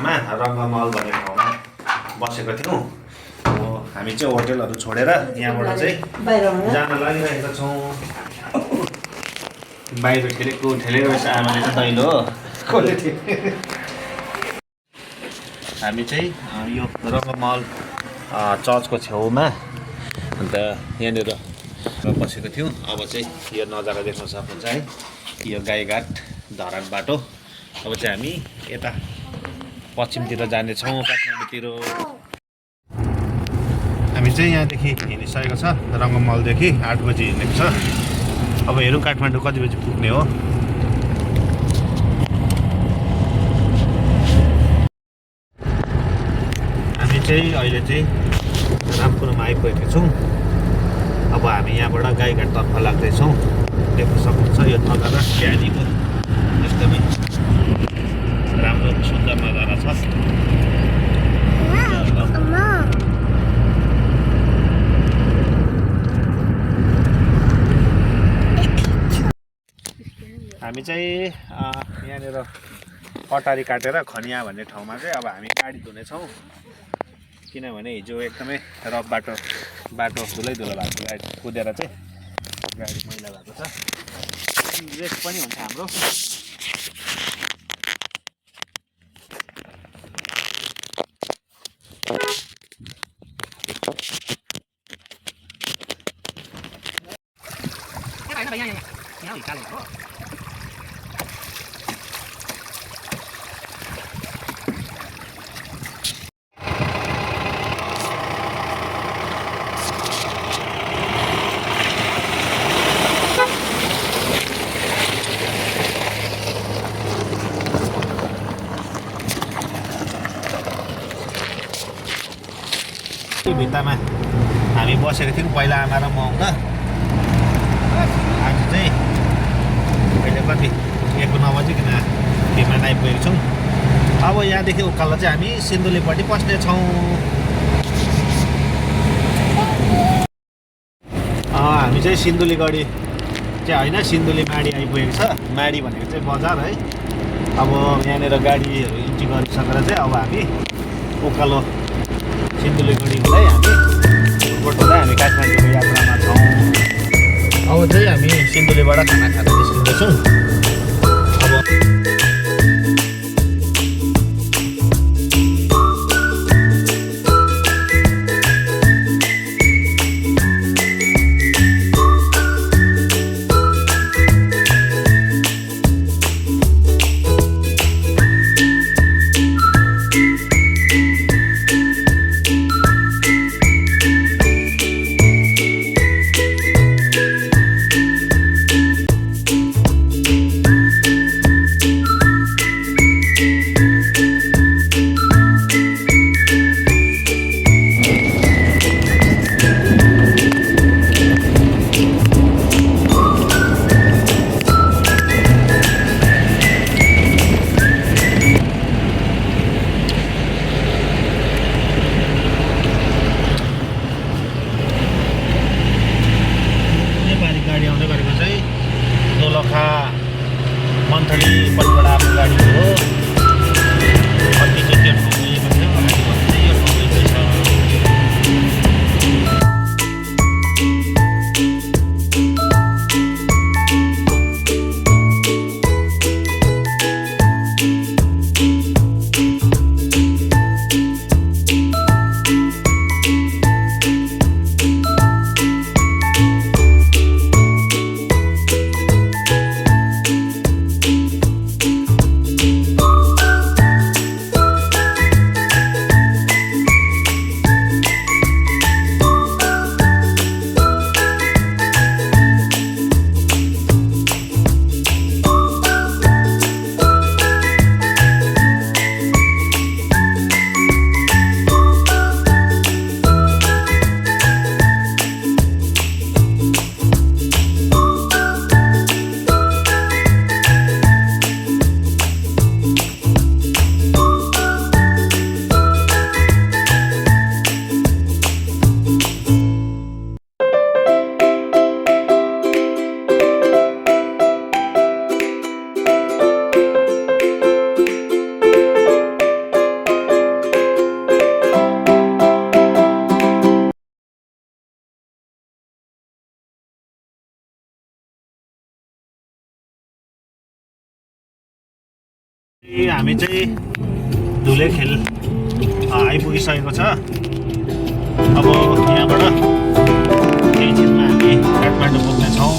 छेउमा रङ्गमहल भन्ने ठाउँमा बसेको थियौँ। हामी चाहिँ होटेलहरू छोडेर यहाँबाट चाहिँ जान लागिरहेका छौँ। बाहिर ठेलेको रहेछ आमाले चाहिँ दैलो हो कसले हामी चाहिँ यो रङ्गमहल चर्चको छेउमा अन्त यहाँनिर बसेको थियौँ। अब चाहिँ यो नजारा देख्न सक्नुहुन्छ है, यो गाईघाट धरान बाटो। अब चाहिँ हामी यता पश्चिमतिर जानेछौँ, काठमाडौँतिर। हामी चाहिँ यहाँदेखि हिँडिसकेको छ, रङ्गमहलदेखि 8 बजी हिँडेको छ। अब हेरौँ काठमाडौँ कति बजी पुग्ने हो। हामी चाहिँ अहिले चाहिँ रामपुरमा आइपुगेका छौँ। अब हामी यहाँबाट गाईघाटतर्फ लाग्दैछौँ। देख्न सक्नुहुन्छ यो नजारा बिहानीको एकदमै राम्रो सुन्दर नजारा छ। हामी चाहिँ यहाँनिर कटारी काटेर खनिया भन्ने ठाउँमा चाहिँ अब हामी गाडी धुनेछौँ, किनभने हिजो एकदमै रफ बाटो धुलै भएको गाडी कुदेर चाहिँ गाडी मैला भएको छ। रेस्ट पनि हुन्छ हाम्रो। भित्तामा हामी बसेको थियौँ पहिला आमा र म आउँदा। आज चाहिँ अहिले कति 1:09 बजीकन भिमान आइपुगेको छौँ। अब यहाँदेखि उकालो चाहिँ हामी सिन्धुलीपट्टि पस्नेछौँ। हामी चाहिँ सिन्धुलीगढी चाहिँ होइन, सिन्धुली माडी आइपुगेको छ। माडी भनेको चाहिँ बजार है। अब यहाँनिर गाडीहरू इन्ट्री गरिसकेर चाहिँ अब हामी उकालो सिन्धुलीगढी हुँदै हामी हामी काठमाडौँको यात्रामा छौँ। अब चाहिँ हामी सिन्धुलीबाट खाना खान निस्किँदैछौँ। हामी चाहिँ धुलेखेल आइपुगिसकेको छ। अब यहाँबाट केही छिनमा हामी काठमाडौँ पुग्नेछौँ।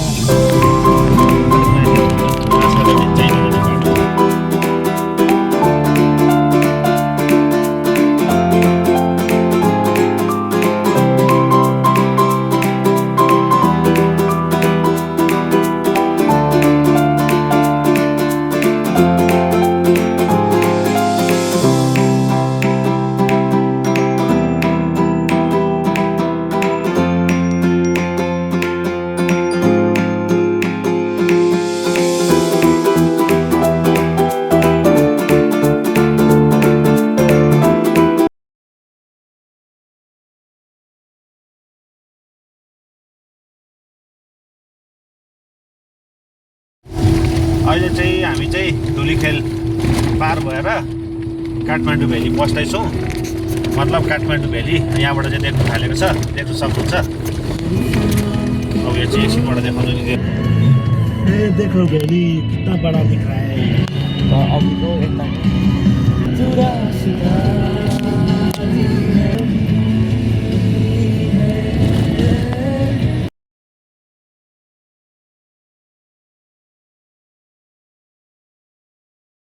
अहिले चाहिँ हामी चाहिँ धुलीखेल पार भएर काठमाडौँ भ्याली पस्दैछौँ। मतलब काठमाडौँ भ्याली यहाँबाट चाहिँ देख्न थालेको छ, देख्न सक्नुहुन्छ। अब यो चाहिँ एकछिनबाट देखाउनु नि। देखो भ्याली कितना बड़ा दिख रहा है। अभी तो एकदम